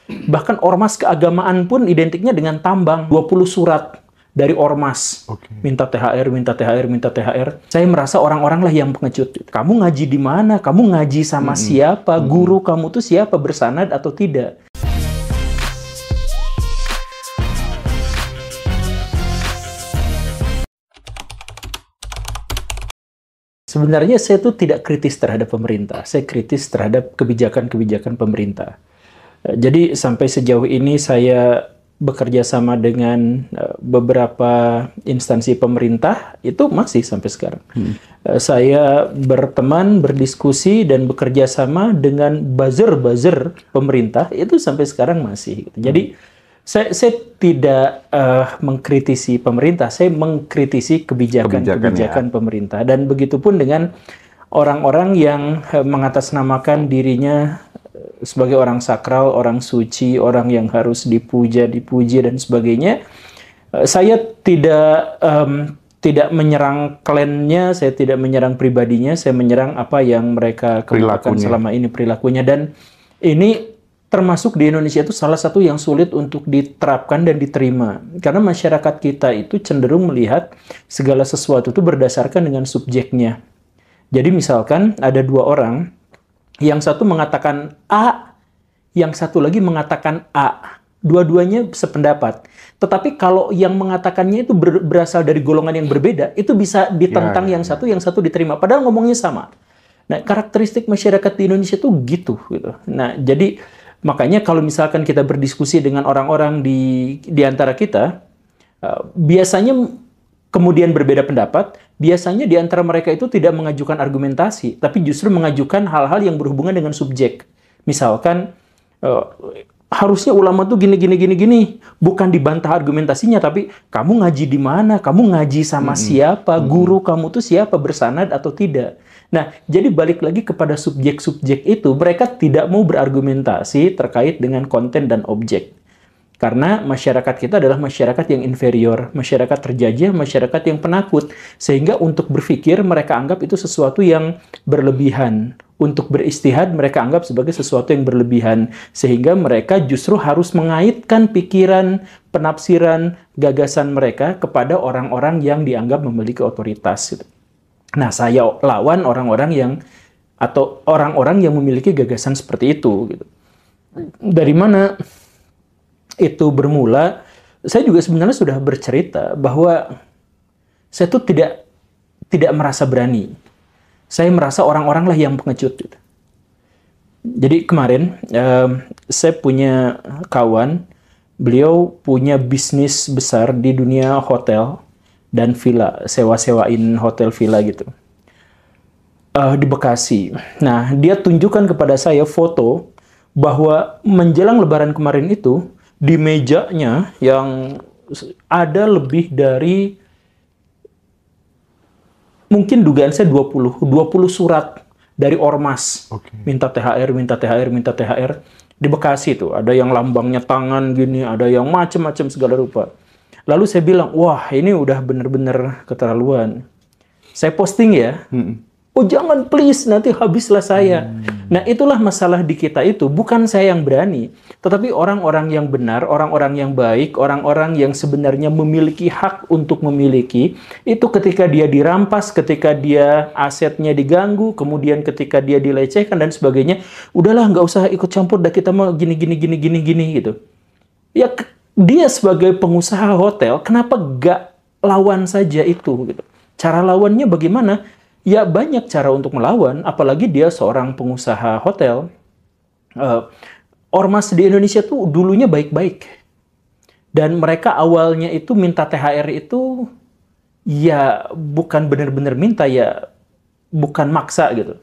Bahkan ormas keagamaan pun identiknya dengan tambang. 20 surat dari ormas. Minta THR, minta THR, minta THR. Saya merasa orang-orang lah yang pengecut. Kamu ngaji di mana? Kamu ngaji sama siapa? Guru kamu tuh siapa? Bersanad atau tidak? Sebenarnya saya tuh tidak kritis terhadap pemerintah. Saya kritis terhadap kebijakan-kebijakan pemerintah. Jadi sampai sejauh ini saya bekerja sama dengan beberapa instansi pemerintah, itu masih sampai sekarang. Saya berteman, berdiskusi, dan bekerja sama dengan buzzer-buzzer pemerintah, itu sampai sekarang masih. Jadi saya tidak mengkritisi pemerintah, saya mengkritisi kebijakan pemerintah. Dan begitupun dengan orang-orang yang mengatasnamakan dirinya sebagai orang sakral, orang suci, orang yang harus dipuja, dipuji, dan sebagainya. Saya tidak menyerang klannya, saya tidak menyerang pribadinya, saya menyerang apa yang mereka kemukakan selama ini, perilakunya. Dan ini termasuk di Indonesia itu salah satu yang sulit untuk diterapkan dan diterima. Karena masyarakat kita itu cenderung melihat segala sesuatu itu berdasarkan dengan subjeknya. Jadi misalkan ada dua orang, yang satu mengatakan A, yang satu lagi mengatakan A. Dua-duanya sependapat. Tetapi kalau yang mengatakannya itu berasal dari golongan yang berbeda, itu bisa ditentang yang satu diterima. Padahal ngomongnya sama. Nah, karakteristik masyarakat di Indonesia itu gitu. Nah, jadi makanya kalau misalkan kita berdiskusi dengan orang-orang di antara kita, biasanya kemudian berbeda pendapat, biasanya di antara mereka itu tidak mengajukan argumentasi, tapi justru mengajukan hal-hal yang berhubungan dengan subjek. Misalkan, harusnya ulama tuh gini. Bukan dibantah argumentasinya, tapi kamu ngaji di mana? Kamu ngaji sama siapa? Guru kamu tuh siapa? Bersanad atau tidak? Nah, jadi balik lagi kepada subjek-subjek itu, mereka tidak mau berargumentasi terkait dengan konten dan objek. Karena masyarakat kita adalah masyarakat yang inferior, masyarakat terjajah, masyarakat yang penakut. Sehingga untuk berpikir, mereka anggap itu sesuatu yang berlebihan. Untuk beristihad, mereka anggap sebagai sesuatu yang berlebihan. Sehingga mereka justru harus mengaitkan pikiran, penafsiran, gagasan mereka kepada orang-orang yang dianggap memiliki otoritas. Nah, saya lawan orang-orang yang memiliki gagasan seperti itu. Dari mana itu bermula? Saya juga sebenarnya sudah bercerita bahwa saya tuh tidak merasa berani. Saya merasa orang-orang lah yang pengecut. Jadi kemarin saya punya kawan, beliau punya bisnis besar di dunia hotel dan villa, sewa-sewain hotel villa gitu di Bekasi. Nah, dia tunjukkan kepada saya foto bahwa menjelang Lebaran kemarin itu, di mejanya yang ada lebih dari, mungkin dugaan saya 20 surat dari ormas. Minta THR, minta THR, minta THR. Di Bekasi itu ada yang lambangnya tangan gini, ada yang macam-macam segala rupa. Lalu saya bilang, wah ini udah bener-bener keterlaluan. Saya posting ya. Oh jangan please, nanti habislah saya. Nah itulah masalah di kita itu. Bukan saya yang berani, tetapi orang-orang yang benar, orang-orang yang baik, orang-orang yang sebenarnya memiliki hak untuk memiliki, itu ketika dia dirampas, ketika dia asetnya diganggu, kemudian ketika dia dilecehkan dan sebagainya, udahlah nggak usah ikut campur, dah kita mau gini gitu. Ya dia sebagai pengusaha hotel, kenapa nggak lawan saja itu? Gitu. Cara lawannya bagaimana? Ya banyak cara untuk melawan, apalagi dia seorang pengusaha hotel. Ormas di Indonesia tuh dulunya baik-baik. Dan mereka awalnya itu minta THR itu, ya bukan benar-benar minta, ya bukan maksa gitu.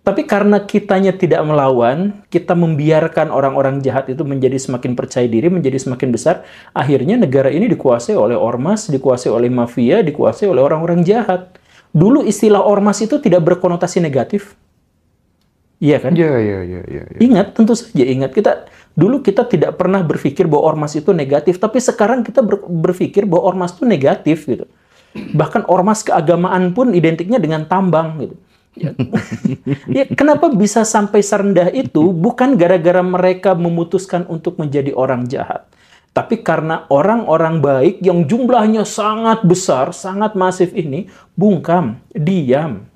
Tapi karena kitanya tidak melawan, kita membiarkan orang-orang jahat itu menjadi semakin percaya diri, menjadi semakin besar, akhirnya negara ini dikuasai oleh ormas, dikuasai oleh mafia, dikuasai oleh orang-orang jahat. Dulu istilah ormas itu tidak berkonotasi negatif. Iya kan? Iya. Ingat, tentu saja ingat. Dulu kita tidak pernah berpikir bahwa ormas itu negatif, tapi sekarang kita berpikir bahwa ormas itu negatif gitu. Bahkan ormas keagamaan pun identiknya dengan tambang gitu. Ya, kenapa bisa sampai serendah itu? Bukan gara-gara mereka memutuskan untuk menjadi orang jahat, tapi karena orang-orang baik yang jumlahnya sangat besar, sangat masif ini bungkam, diam.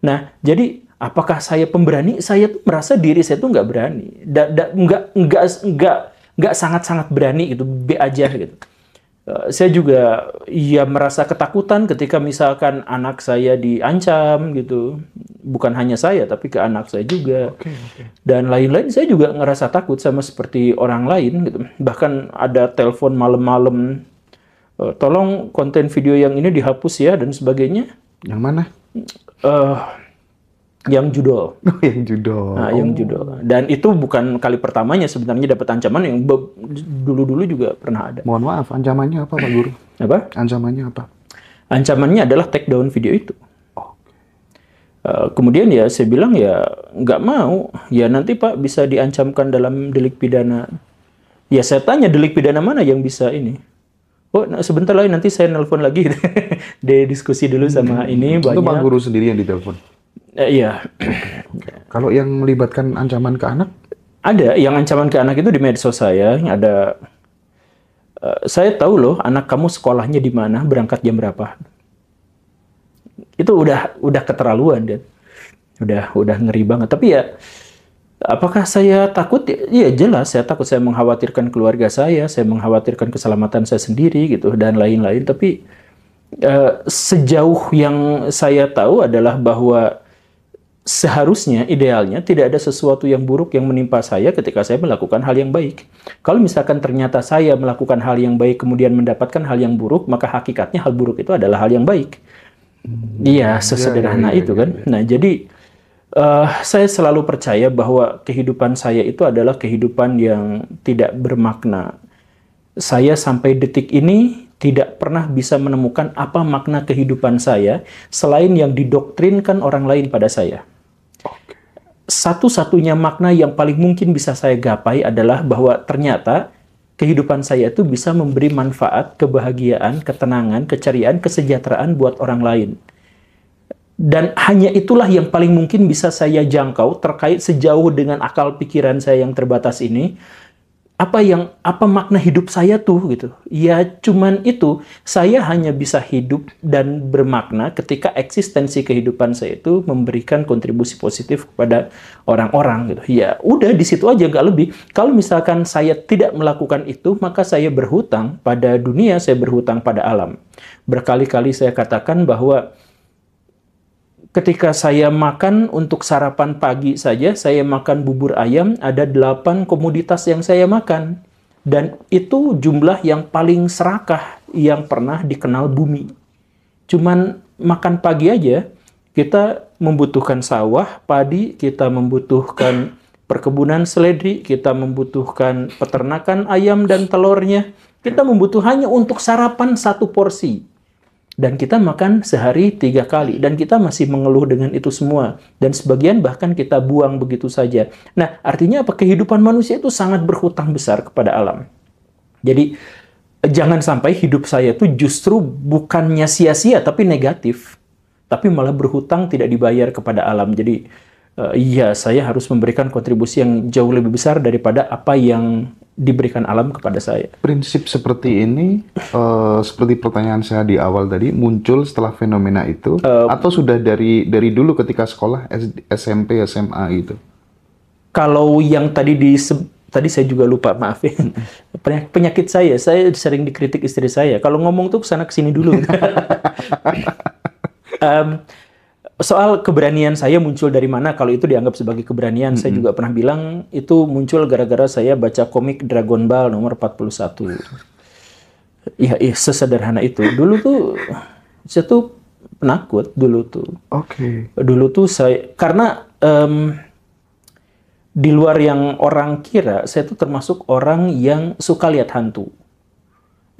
Nah, jadi apakah saya pemberani? Saya tuh merasa diri saya tuh nggak berani, nggak sangat-sangat berani gitu, be aja gitu. Saya juga ya merasa ketakutan ketika misalkan anak saya diancam gitu, bukan hanya saya tapi ke anak saya juga. Dan lain-lain. Saya juga ngerasa takut sama seperti orang lain gitu. Bahkan ada telepon malam-malam, tolong konten video yang ini dihapus ya dan sebagainya. Yang mana? Yang judul. Yang judul. Nah, yang judul. Dan itu bukan kali pertamanya sebenarnya dapat ancaman, yang dulu-dulu juga pernah ada. Mohon maaf, ancamannya apa Pak Guru? Apa? Ancamannya apa? Ancamannya adalah take down video itu. Kemudian ya saya bilang ya nggak mau. Ya nanti Pak bisa diancamkan dalam delik pidana. Ya saya tanya delik pidana mana yang bisa ini. Oh, nah, sebentar lagi nanti saya nelpon lagi. Dia diskusi dulu sama ini Itu banyak. Pak Guru sendiri yang ditelepon? Iya. Kalau yang melibatkan ancaman ke anak? Ada, yang ancaman ke anak itu di medsos saya. Ada, saya tahu loh anak kamu sekolahnya di mana, berangkat jam berapa. Itu udah keterlaluan dan udah ngeri banget. Tapi ya, apakah saya takut? Iya jelas, saya takut. Saya mengkhawatirkan keluarga saya mengkhawatirkan keselamatan saya sendiri gitu dan lain-lain. Tapi sejauh yang saya tahu adalah bahwa seharusnya, idealnya, tidak ada sesuatu yang buruk yang menimpa saya ketika saya melakukan hal yang baik. Kalau misalkan ternyata saya melakukan hal yang baik kemudian mendapatkan hal yang buruk, maka hakikatnya hal buruk itu adalah hal yang baik. Iya, sesederhana itu kan. Nah, jadi saya selalu percaya bahwa kehidupan saya itu adalah kehidupan yang tidak bermakna. Saya sampai detik ini tidak pernah bisa menemukan apa makna kehidupan saya selain yang didoktrinkan orang lain pada saya. Satu-satunya makna yang paling mungkin bisa saya gapai adalah bahwa ternyata kehidupan saya itu bisa memberi manfaat, kebahagiaan, ketenangan, keceriaan, kesejahteraan buat orang lain. Dan hanya itulah yang paling mungkin bisa saya jangkau terkait sejauh dengan akal pikiran saya yang terbatas ini. Apa makna hidup saya tuh gitu. Ya cuman itu, saya hanya bisa hidup dan bermakna ketika eksistensi kehidupan saya itu memberikan kontribusi positif kepada orang-orang gitu. Ya udah di situ aja, nggak lebih. Kalau misalkan saya tidak melakukan itu, maka saya berhutang pada dunia, saya berhutang pada alam. Berkali-kali saya katakan bahwa ketika saya makan untuk sarapan pagi saja, saya makan bubur ayam, ada 8 komoditas yang saya makan. Dan itu jumlah yang paling serakah yang pernah dikenal bumi. Cuman makan pagi aja, kita membutuhkan sawah, padi, kita membutuhkan perkebunan seledri, kita membutuhkan peternakan ayam dan telurnya. Kita membutuhkannya untuk sarapan 1 porsi. Dan kita makan sehari 3 kali. Dan kita masih mengeluh dengan itu semua. Dan sebagian bahkan kita buang begitu saja. Nah, artinya apa? Kehidupan manusia itu sangat berhutang besar kepada alam. Jadi, jangan sampai hidup saya itu justru bukannya sia-sia, tapi negatif. Tapi malah berhutang tidak dibayar kepada alam. Jadi, iya, saya harus memberikan kontribusi yang jauh lebih besar daripada apa yang diberikan alam kepada saya. Prinsip seperti ini, seperti pertanyaan saya di awal tadi, muncul setelah fenomena itu, atau sudah dari dulu ketika sekolah SMP, SMA itu? Kalau yang tadi saya juga lupa, maaf ya. Penyakit saya sering dikritik istri saya. Kalau ngomong tuh kesana kesini dulu. Soal keberanian saya muncul dari mana, kalau itu dianggap sebagai keberanian, saya juga pernah bilang itu muncul gara-gara saya baca komik Dragon Ball nomor 41. Iya, sesederhana itu. Dulu tuh, saya tuh penakut dulu tuh. Oke. Dulu tuh saya, karena di luar yang orang kira, saya tuh termasuk orang yang suka lihat hantu.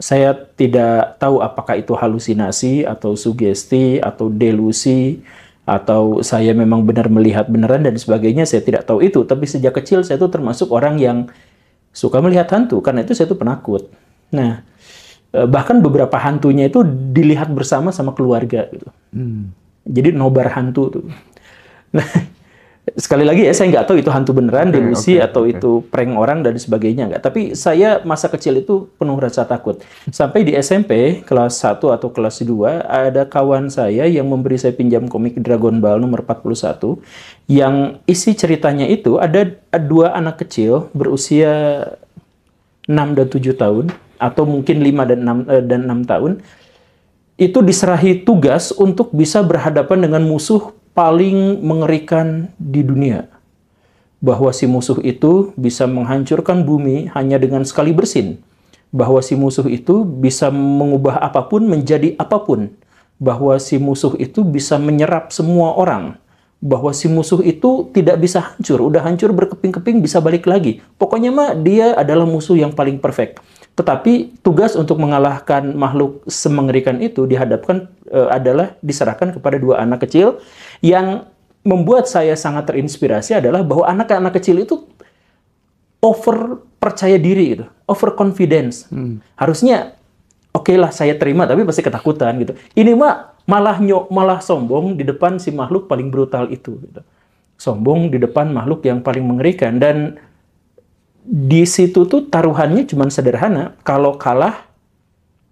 Saya tidak tahu apakah itu halusinasi, atau sugesti, atau delusi, atau saya memang benar melihat beneran dan sebagainya, saya tidak tahu itu. Tapi sejak kecil saya tuh termasuk orang yang suka melihat hantu, karena itu saya tuh penakut. Nah, bahkan beberapa hantunya itu dilihat bersama sama keluarga gitu. Jadi nobar hantu tuh. Nah, sekali lagi ya, saya nggak tahu itu hantu beneran, delusi, atau itu prank orang dan sebagainya nggak. Tapi saya masa kecil itu penuh rasa takut. Sampai di SMP, kelas 1 atau kelas 2, ada kawan saya yang memberi saya pinjam komik Dragon Ball nomor 41, yang isi ceritanya itu ada 2 anak kecil berusia 6 dan 7 tahun, atau mungkin 5 dan 6 tahun, itu diserahi tugas untuk bisa berhadapan dengan musuh paling mengerikan di dunia. Bahwa si musuh itu bisa menghancurkan bumi hanya dengan sekali bersin. Bahwa si musuh itu bisa mengubah apapun menjadi apapun. Bahwa si musuh itu bisa menyerap semua orang. Bahwa si musuh itu tidak bisa hancur. Udah hancur berkeping-keping bisa balik lagi. Pokoknya mah dia adalah musuh yang paling perfect. Tetapi tugas untuk mengalahkan makhluk semengerikan itu adalah diserahkan kepada 2 anak kecil. Yang membuat saya sangat terinspirasi adalah bahwa anak-anak kecil itu over percaya diri gitu, over confidence. Harusnya oke lah saya terima, tapi pasti ketakutan gitu. Ini mah malah sombong di depan si makhluk paling brutal itu gitu. Sombong di depan makhluk yang paling mengerikan. Dan di situ tuh taruhannya cuma sederhana. Kalau kalah,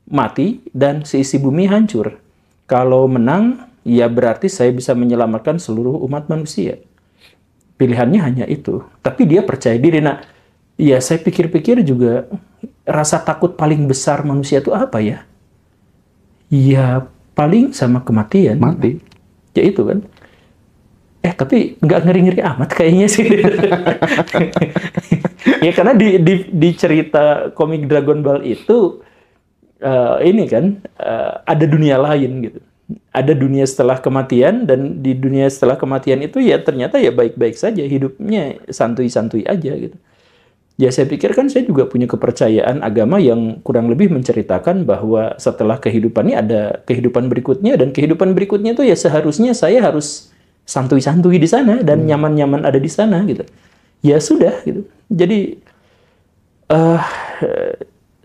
mati dan seisi bumi hancur. Kalau menang, ya berarti saya bisa menyelamatkan seluruh umat manusia. Pilihannya hanya itu. Tapi dia percaya diri. Nah, ya saya pikir-pikir juga, rasa takut paling besar manusia itu apa ya? Ya paling sama kematian. Mati. Ya itu kan. Tapi nggak ngeri-ngeri amat kayaknya sih. Ya karena di cerita komik Dragon Ball itu, ini kan, ada dunia lain gitu. Ada dunia setelah kematian, dan di dunia setelah kematian itu ya ternyata ya baik-baik saja, hidupnya santuy-santuy aja gitu. Ya saya pikir kan saya juga punya kepercayaan agama yang kurang lebih menceritakan bahwa setelah kehidupan ini ada kehidupan berikutnya, dan kehidupan berikutnya itu ya seharusnya saya harus santuy-santuy di sana dan nyaman-nyaman ada di sana gitu. Ya sudah gitu. Jadi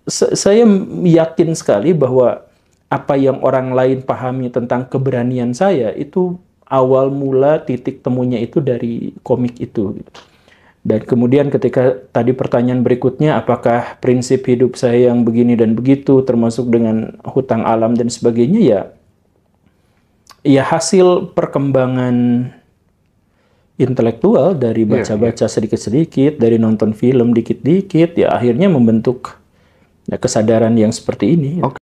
saya yakin sekali bahwa apa yang orang lain pahami tentang keberanian saya itu awal mula titik temunya itu dari komik itu. Dan kemudian ketika tadi pertanyaan berikutnya, apakah prinsip hidup saya yang begini dan begitu, termasuk dengan hutang alam dan sebagainya, ya hasil perkembangan intelektual dari baca-baca sedikit-sedikit, dari nonton film dikit-dikit, ya akhirnya membentuk kesadaran yang seperti ini.